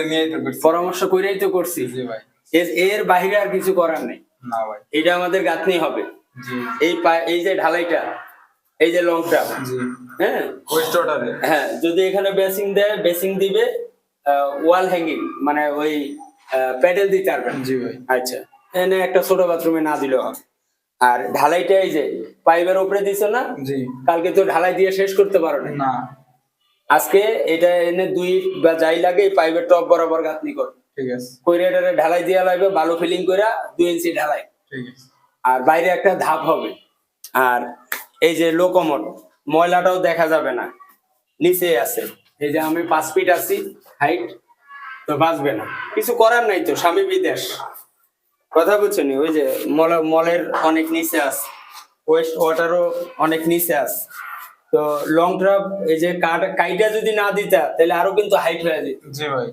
নিয়েই তো করছি। পরামর্শ করেই তো করছি। জি ভাই। এর বাইরে আর কিছু করার নেই। না ভাই। এটা আমাদের গাঁথনি হবে। জি। এই যে ঢালাইটা, এই যে লংটা, জি। হ্যাঁ ওয়েস্ট ওয়াটারে। হ্যাঁ, যদি এখানে বেসিং দেয়, বেসিং দিবে ওয়াল হ্যাঙ্গিং, মানে ওই প্যাডেল দিতে পারবেন। জি ভাই। আচ্ছা, এখানে একটা ছোট বাথরুমে না দিলেও হবে। আর ঢালাইটা এই যে পাইপের উপরে দিছো না, জি। কালকে তো ঢালাই দিয়ে শেষ করতে পারো না। না। আজকে এটা এনে 2 বা যাই লাগে এই পাইপের টপ বরাবর গাঁথনি কর, ঠিক আছে। কইরে এটারে ঢালাই দিয়া লাগবে, ভালো ফিলিং করে 2 ইঞ্চি ঢালাই। ঠিক আছে। আর বাইরে একটা ধাপ হবে। আর এই যে লোকোমোট, ময়লাটাও দেখা যাবে না, নিচে আছে। এই যে আমি 5 ফিট আছি হাইট, তো বাঁচবে না, কিছু করার নাই তো, স্বামী বিদেশ, কথা বুঝছেন? ওই যে মলের অনেক নিচে আছে, ওয়েস্ট ওয়াটারও অনেক নিচে আছে। তো লং ট্রাপ এই যে কাইটা যদি না দিতা তাহলে আরো কিন্তু হাইট হয়ে যেত। জি ভাই।